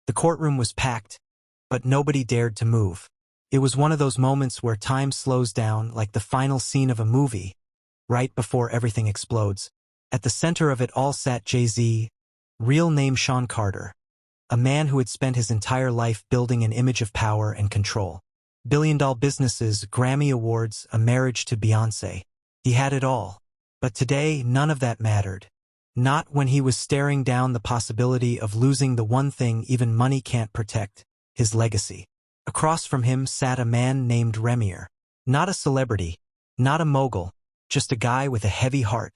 The courtroom was packed, but nobody dared to move. It was one of those moments where time slows down like the final scene of a movie, right before everything explodes. At the center of it all sat Jay-Z, real name Sean Carter, a man who had spent his entire life building an image of power and control. Billion-dollar businesses, Grammy Awards, a marriage to Beyoncé. He had it all. But today, none of that mattered. Not when he was staring down the possibility of losing the one thing even money can't protect, his legacy. Across from him sat a man named Rymir. Not a celebrity, not a mogul, just a guy with a heavy heart,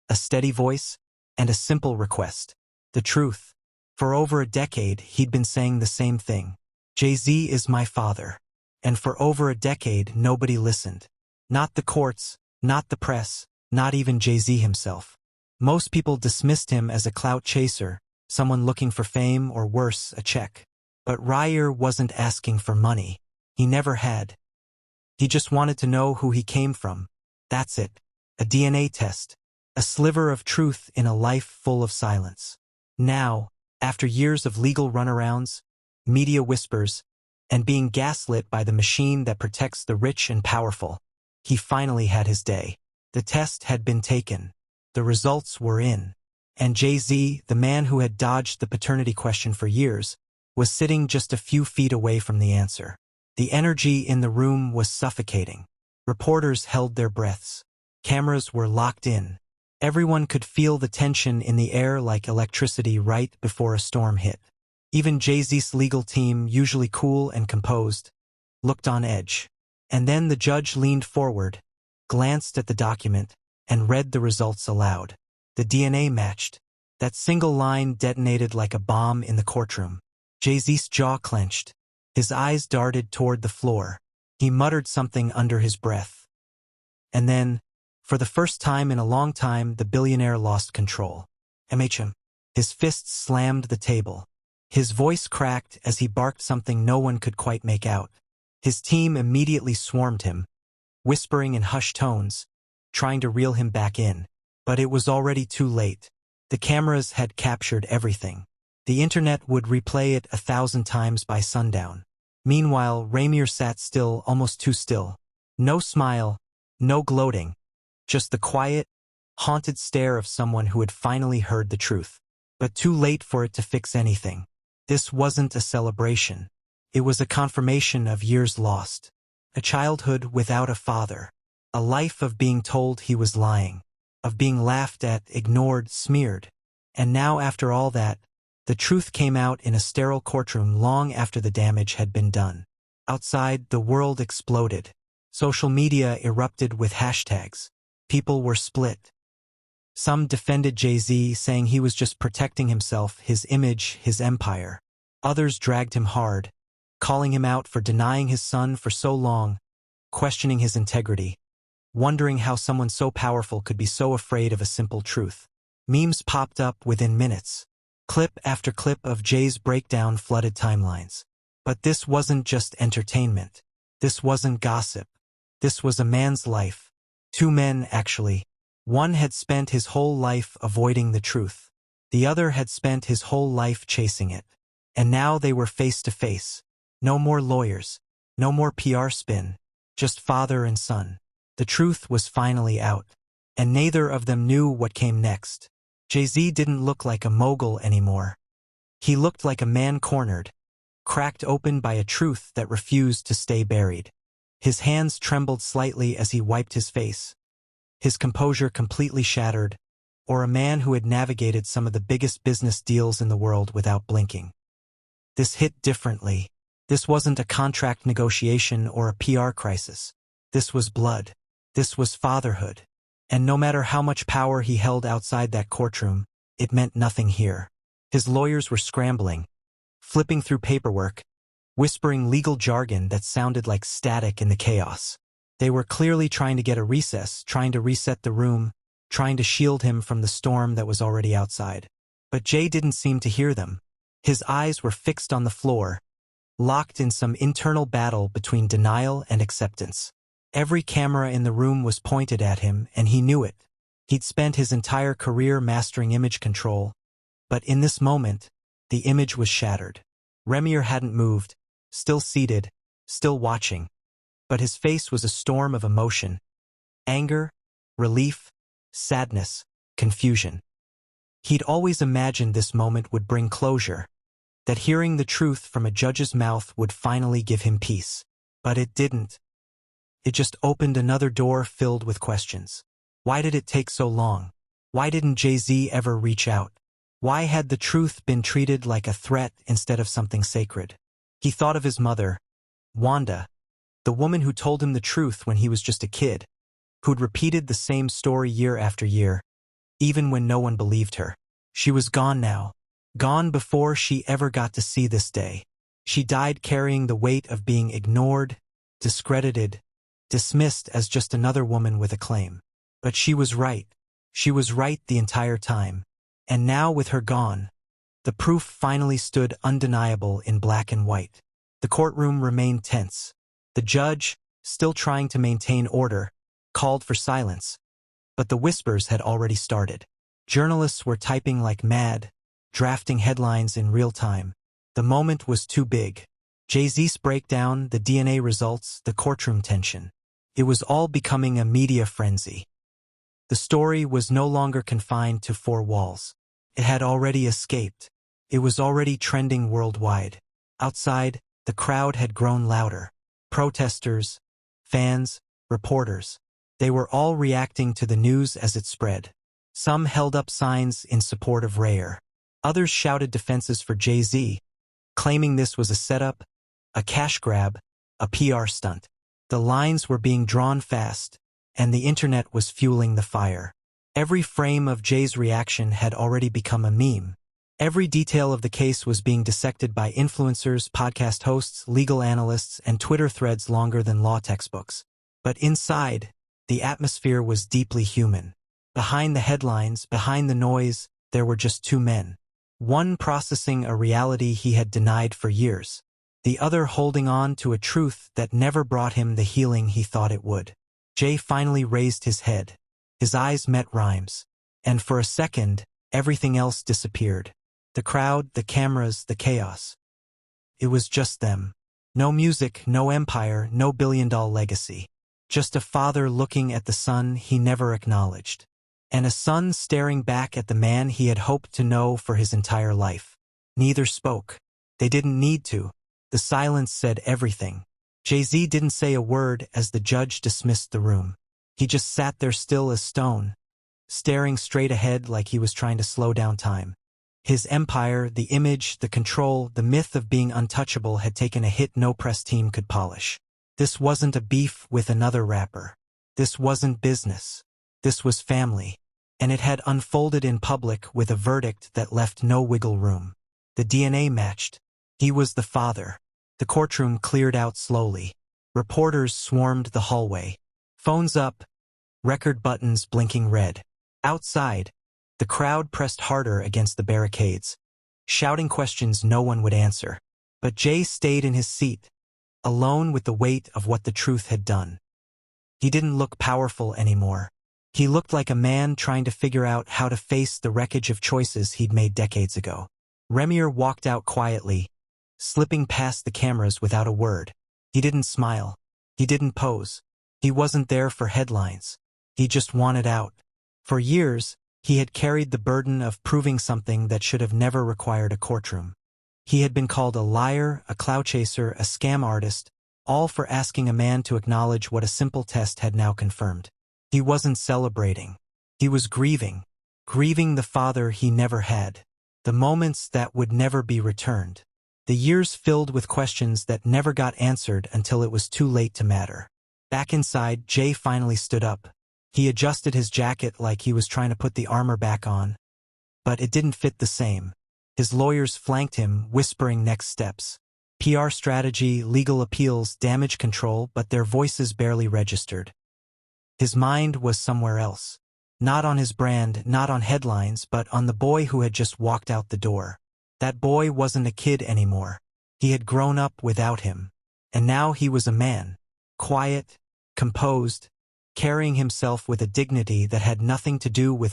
a steady voice, and a simple request. The truth. For over a decade, he'd been saying the same thing. Jay-Z is my father. And for over a decade, nobody listened. Not the courts, not the press, not even Jay-Z himself. Most people dismissed him as a clout chaser, someone looking for fame or worse, a check. But Rymir wasn't asking for money. He never had. He just wanted to know who he came from. That's it. A DNA test. A sliver of truth in a life full of silence. Now, after years of legal runarounds, media whispers, and being gaslit by the machine that protects the rich and powerful, he finally had his day. The test had been taken. The results were in. And Jay-Z, the man who had dodged the paternity question for years, was sitting just a few feet away from the answer. The energy in the room was suffocating. Reporters held their breaths. Cameras were locked in. Everyone could feel the tension in the air like electricity right before a storm hit. Even Jay-Z's legal team, usually cool and composed, looked on edge. And then the judge leaned forward, glanced at the document, and read the results aloud. The DNA matched. That single line detonated like a bomb in the courtroom. Jay-Z's jaw clenched. His eyes darted toward the floor. He muttered something under his breath. And then, for the first time in a long time, the billionaire lost control. MHM. His fists slammed the table. His voice cracked as he barked something no one could quite make out. His team immediately swarmed him, whispering in hushed tones, trying to reel him back in. But it was already too late. The cameras had captured everything. The internet would replay it 1,000 times by sundown. Meanwhile, Rymir sat still, almost too still. No smile, no gloating. Just the quiet, haunted stare of someone who had finally heard the truth. But too late for it to fix anything. This wasn't a celebration. It was a confirmation of years lost. A childhood without a father. A life of being told he was lying. Of being laughed at, ignored, smeared. And now, after all that, the truth came out in a sterile courtroom long after the damage had been done. Outside, the world exploded. Social media erupted with hashtags. People were split. Some defended Jay-Z, saying he was just protecting himself, his image, his empire. Others dragged him hard, calling him out for denying his son for so long, questioning his integrity, wondering how someone so powerful could be so afraid of a simple truth. Memes popped up within minutes. Clip after clip of Jay's breakdown flooded timelines. But this wasn't just entertainment. This wasn't gossip. This was a man's life. Two men, actually. One had spent his whole life avoiding the truth. The other had spent his whole life chasing it. And now they were face to face. No more lawyers. No more PR spin. Just father and son. The truth was finally out. And neither of them knew what came next. Jay-Z didn't look like a mogul anymore. He looked like a man cornered, cracked open by a truth that refused to stay buried. His hands trembled slightly as he wiped his face. His composure completely shattered, or a man who had navigated some of the biggest business deals in the world without blinking. This hit differently. This wasn't a contract negotiation or a PR crisis. This was blood. This was fatherhood. And no matter how much power he held outside that courtroom, it meant nothing here. His lawyers were scrambling, flipping through paperwork, whispering legal jargon that sounded like static in the chaos. They were clearly trying to get a recess, trying to reset the room, trying to shield him from the storm that was already outside. But Jay didn't seem to hear them. His eyes were fixed on the floor, locked in some internal battle between denial and acceptance. Every camera in the room was pointed at him, and he knew it. He'd spent his entire career mastering image control, but in this moment, the image was shattered. Rymir hadn't moved, still seated, still watching. But his face was a storm of emotion. Anger, relief, sadness, confusion. He'd always imagined this moment would bring closure, that hearing the truth from a judge's mouth would finally give him peace. But it didn't. It just opened another door filled with questions. Why did it take so long? Why didn't Jay-Z ever reach out? Why had the truth been treated like a threat instead of something sacred? He thought of his mother, Wanda, the woman who told him the truth when he was just a kid, who'd repeated the same story year after year, even when no one believed her. She was gone now, gone before she ever got to see this day. She died carrying the weight of being ignored, discredited, dismissed as just another woman with a claim. But she was right. She was right the entire time. And now with her gone, the proof finally stood undeniable in black and white. The courtroom remained tense. The judge, still trying to maintain order, called for silence. But the whispers had already started. Journalists were typing like mad, drafting headlines in real time. The moment was too big. Jay-Z's breakdown, the DNA results, the courtroom tension. It was all becoming a media frenzy. The story was no longer confined to four walls. It had already escaped. It was already trending worldwide. Outside, the crowd had grown louder. Protesters, fans, reporters. They were all reacting to the news as it spread. Some held up signs in support of Rymir. Others shouted defenses for Jay-Z, claiming this was a setup, a cash grab, a PR stunt. The lines were being drawn fast, and the internet was fueling the fire. Every frame of Jay's reaction had already become a meme. Every detail of the case was being dissected by influencers, podcast hosts, legal analysts, and Twitter threads longer than law textbooks. But inside, the atmosphere was deeply human. Behind the headlines, behind the noise, there were just two men. One processing a reality he had denied for years. The other holding on to a truth that never brought him the healing he thought it would. Jay finally raised his head. His eyes met Rhyme's. And for a second, everything else disappeared. The crowd, the cameras, the chaos. It was just them. No music, no empire, no billion-dollar legacy. Just a father looking at the son he never acknowledged. And a son staring back at the man he had hoped to know for his entire life. Neither spoke. They didn't need to. The silence said everything. Jay-Z didn't say a word as the judge dismissed the room. He just sat there still as stone, staring straight ahead like he was trying to slow down time. His empire, the image, the control, the myth of being untouchable had taken a hit no press team could polish. This wasn't a beef with another rapper. This wasn't business. This was family. And it had unfolded in public with a verdict that left no wiggle room. The DNA matched. He was the father. The courtroom cleared out slowly. Reporters swarmed the hallway. Phones up, record buttons blinking red. Outside, the crowd pressed harder against the barricades, shouting questions no one would answer. But Jay stayed in his seat, alone with the weight of what the truth had done. He didn't look powerful anymore. He looked like a man trying to figure out how to face the wreckage of choices he'd made decades ago. Rymir walked out quietly, slipping past the cameras without a word. He didn't smile. He didn't pose. He wasn't there for headlines. He just wanted out. For years, he had carried the burden of proving something that should have never required a courtroom. He had been called a liar, a clout chaser, a scam artist, all for asking a man to acknowledge what a simple test had now confirmed. He wasn't celebrating. He was grieving. Grieving the father he never had. The moments that would never be returned. The years filled with questions that never got answered until it was too late to matter. Back inside, Jay finally stood up. He adjusted his jacket like he was trying to put the armor back on. But it didn't fit the same. His lawyers flanked him, whispering next steps. PR strategy, legal appeals, damage control, but their voices barely registered. His mind was somewhere else. Not on his brand, not on headlines, but on the boy who had just walked out the door. That boy wasn't a kid anymore. He had grown up without him. And now he was a man. Quiet, composed, carrying himself with a dignity that had nothing to do with